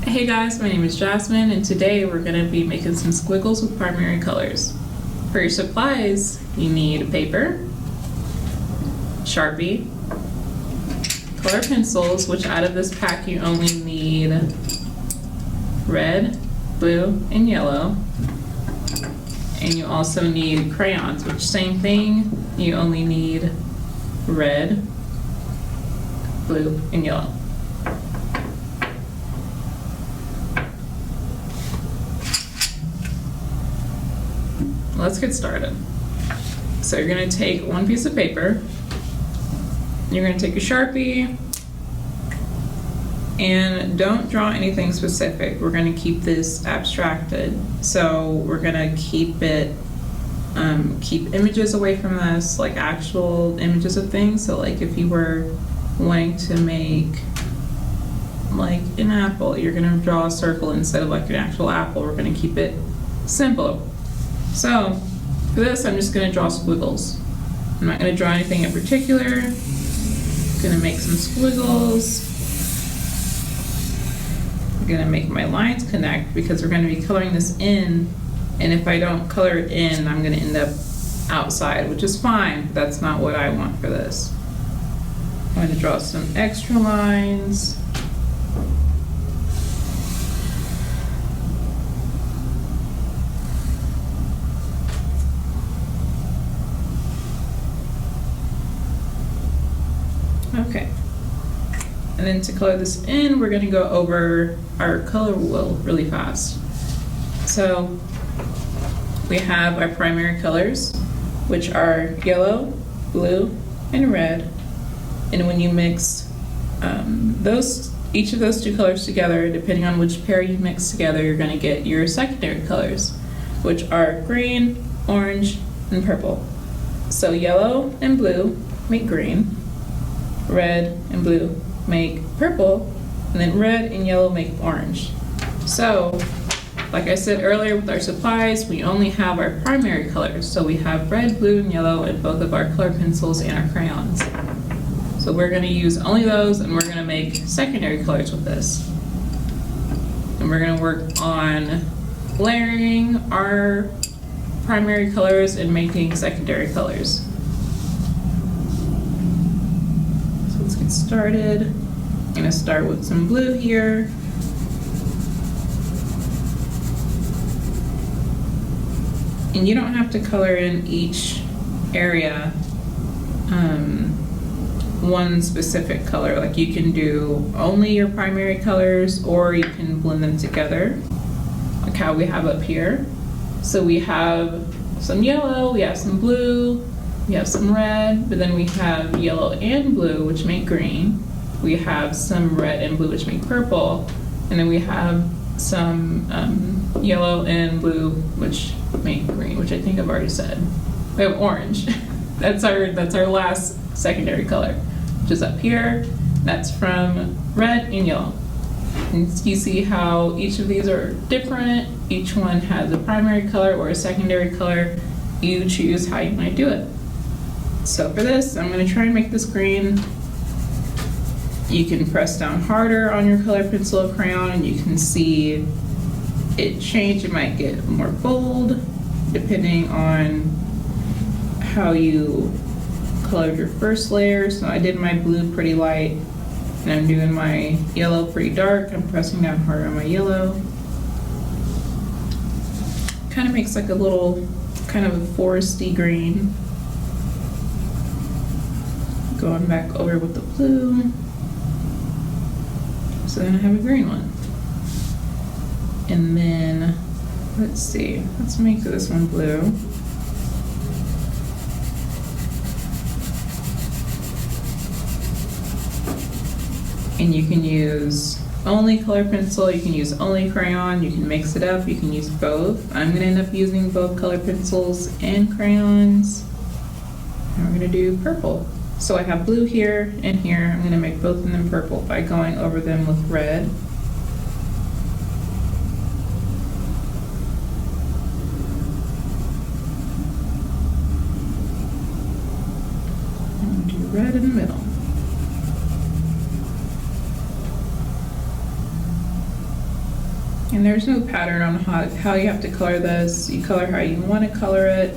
Hey guys, my name is Jasmine, and today we're going to be making some squiggles with primary colors. For your supplies, you need paper, Sharpie, color pencils, which out of this pack you only need red, blue, and yellow. And you also need crayons, which same thing, you only need red, blue, and yellow. Let's get started. So you're going to take one piece of paper, you're going to take a Sharpie, and don't draw anything specific. We're going to keep this abstracted. So we're going to keep it, keep images away from this, like actual images of things. So like if you were wanting to make like an apple, you're going to draw a circle instead of like an actual apple. We're going to keep it simple. So for this, I'm just going to draw squiggles. I'm not going to draw anything in particular. I'm going to make some squiggles. I'm going to make my lines connect because we're going to be coloring this in, and if I don't color it in, I'm going to end up outside, which is fine, but that's not what I want for this. I'm going to draw some extra lines. Okay, and then to color this in, we're going to go over our color wheel really fast. So we have our primary colors, which are yellow, blue, and red. And when you mix each of those two colors together, depending on which pair you mix together, you're going to get your secondary colors, which are green, orange, and purple. So yellow and blue make green. Red and blue make purple, and then red and yellow make orange. So, like I said earlier with our supplies, we only have our primary colors. So we have red, blue, and yellow in both of our color pencils and our crayons. So we're going to use only those, and we're going to make secondary colors with this. And we're going to work on layering our primary colors and making secondary colors. Let's get started. I'm going to start with some blue here. And you don't have to color in each area one specific color. Like you can do only your primary colors, or you can blend them together, like how we have up here. So we have some yellow, we have some blue, we have some red, but then we have yellow and blue, which make green. We have some red and blue, which make purple. And then we have some yellow and blue, which make green, which I think I've already said. We have orange. That's our last secondary color, which is up here. That's from red and yellow. And you see how each of these are different. Each one has a primary color or a secondary color. You choose how you might do it. So for this, I'm going to try and make this green. You can press down harder on your color pencil or crayon and you can see it change. It might get more bold depending on how you colored your first layer. So I did my blue pretty light and I'm doing my yellow pretty dark. I'm pressing down harder on my yellow. Kind of makes like a little kind of a foresty green. Going back over with the blue. So then I have a green one. And then, let's see, let's make this one blue. And you can use only color pencil, you can use only crayon, you can mix it up, you can use both. I'm gonna end up using both color pencils and crayons. And we're gonna do purple. So I have blue here and here. I'm going to make both of them purple by going over them with red. And do red in the middle. And there's no pattern on how you have to color this. You color how you want to color it.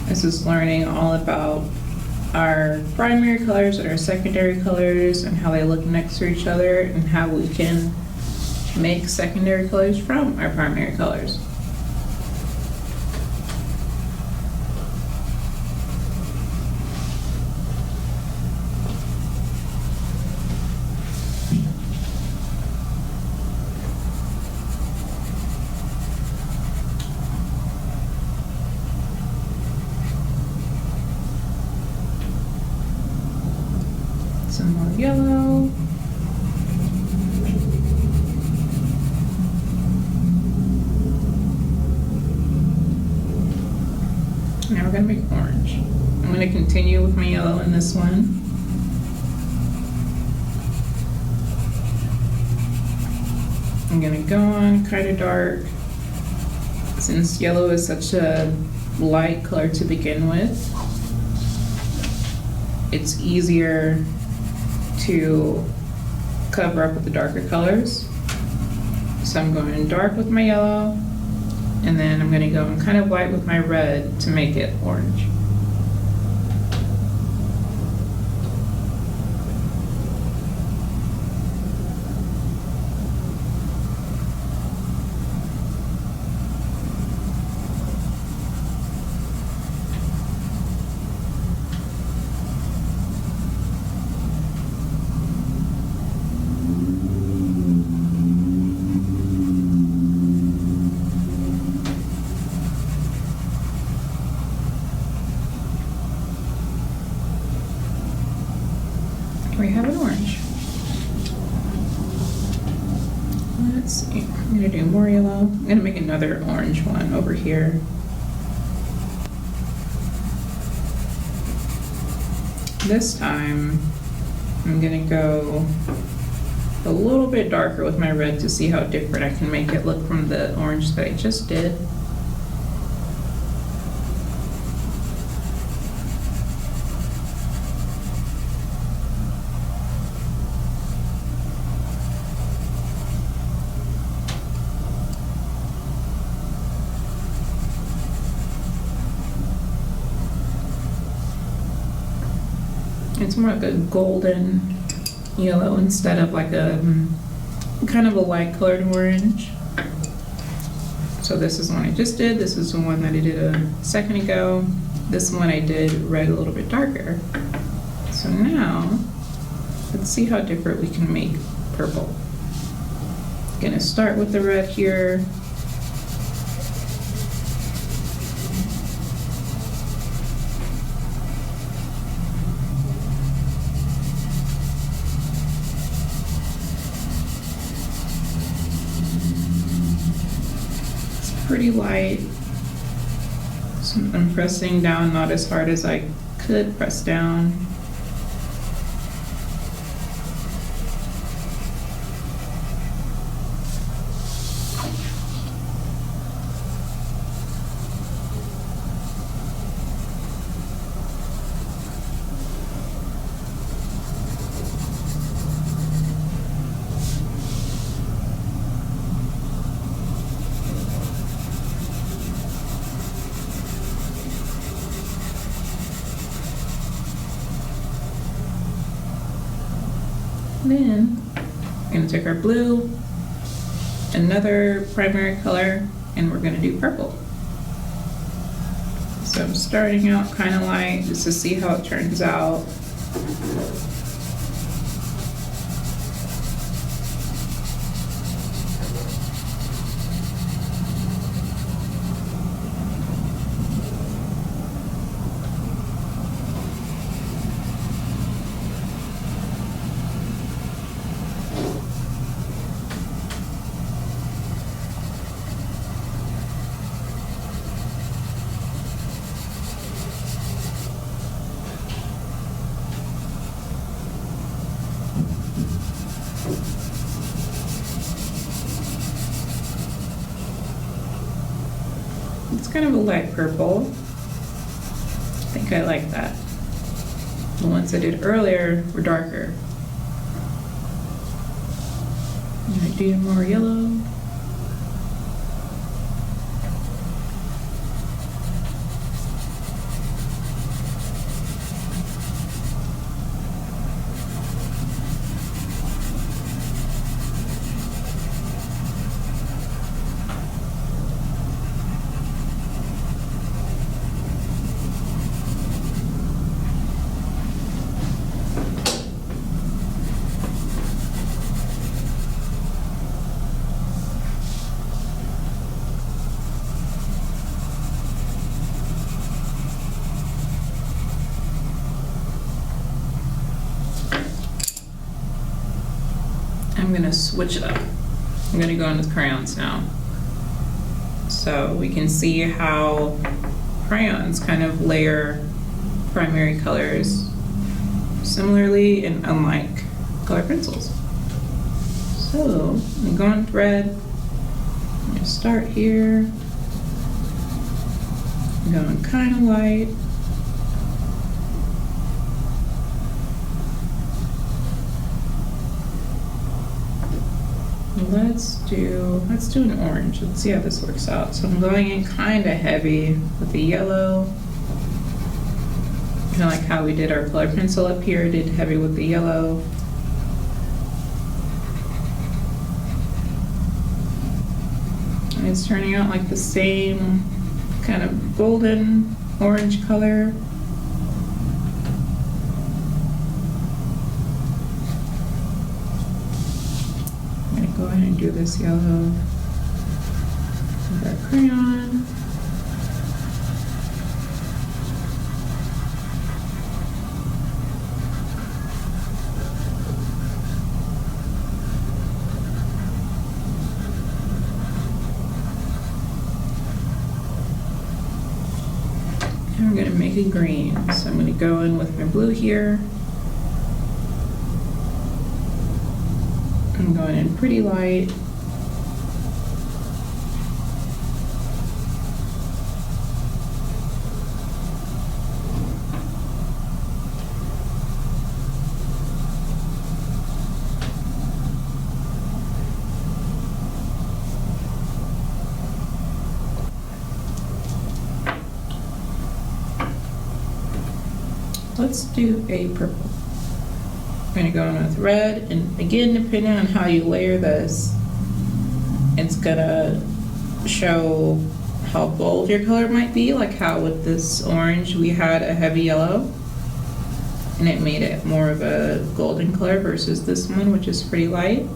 This is learning all about our primary colors and our secondary colors and how they look next to each other and how we can make secondary colors from our primary colors. Some more yellow. Now we're going to make orange. I'm going to continue with my yellow in this one. I'm going to go on kind of dark. Since yellow is such a light color to begin with, it's easier to cover up with the darker colors. So I'm going dark with my yellow, and then I'm going to go in kind of white with my red to make it orange. We have an orange. Let's see, I'm gonna do more yellow. I'm gonna make another orange one over here. This time, I'm gonna go a little bit darker with my red to see how different I can make it look from the orange that I just did. It's more like a golden yellow instead of like a kind of a light colored orange. So this is the one I just did. This is the one that I did a second ago. This one I did red a little bit darker. So now, let's see how different we can make purple. Gonna start with the red here. Pretty light. So I'm pressing down not as hard as I could press down. Then we're going to take our blue, another primary color, and we're going to do purple. So I'm starting out kind of light just to see how it turns out. It's kind of a light purple. I think I like that. The ones I did earlier were darker. I'm gonna do more yellow. I'm gonna switch it up. I'm gonna go in with crayons now. So we can see how crayons kind of layer primary colors similarly and unlike color pencils. So I'm gonna go on with red. I'm gonna start here. I'm going kind of light. Let's do an orange. Let's see how this works out. So I'm going in kind of heavy with the yellow. Kind of like how we did our color pencil up here, did heavy with the yellow. And it's turning out like the same kind of golden orange color. Go ahead and do this yellow with our crayon. And we're going to make it green. So I'm going to go in with my blue here. I'm going in pretty light. Let's do a purple. I'm going to go in with red, and again, depending on how you layer this, it's going to show how bold your color might be, like how with this orange we had a heavy yellow, and it made it more of a golden color versus this one, which is pretty light.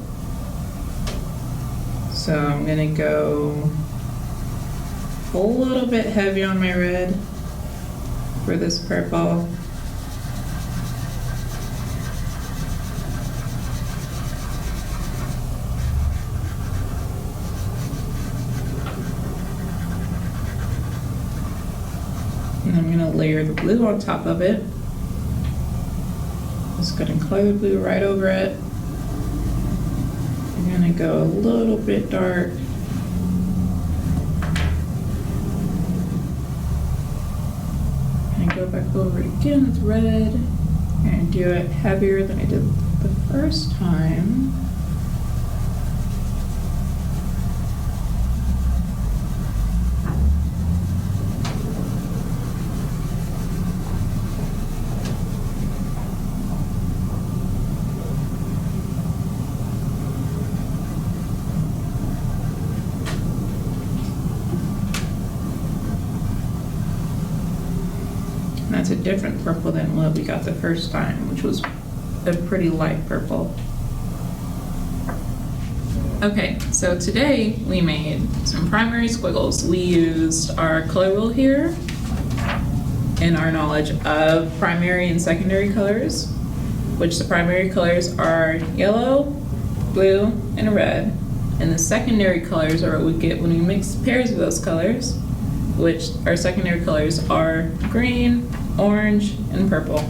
So I'm going to go a little bit heavy on my red for this purple. And I'm going to layer the blue on top of it. Just going to color the blue right over it. I'm going to go a little bit dark. And go back over it again with red. And do it heavier than I did the first time. That's a different purple than what we got the first time, which was a pretty light purple. Okay, so today we made some primary squiggles. We used our color wheel here and our knowledge of primary and secondary colors, which the primary colors are yellow, blue, and red. And the secondary colors are what we get when we mix pairs of those colors, which our secondary colors are green, orange, and purple.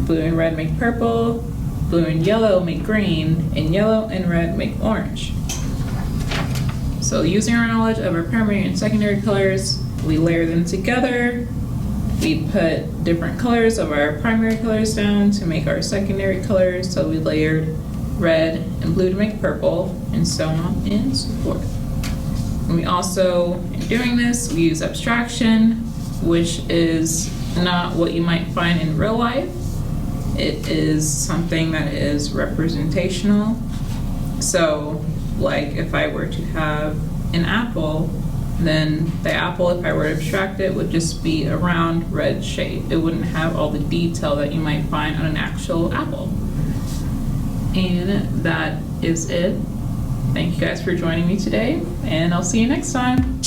Blue and red make purple, blue and yellow make green, and yellow and red make orange. So using our knowledge of our primary and secondary colors, we layer them together. We put different colors of our primary colors down to make our secondary colors. So we layered red and blue to make purple, and so on and so forth. And we also, in doing this, we use abstraction, which is not what you might find in real life. It is something that is representational. So, like if I were to have an apple, then the apple, if I were to abstract it, would just be a round red shape. It wouldn't have all the detail that you might find on an actual apple. And that is it. Thank you guys for joining me today, and I'll see you next time.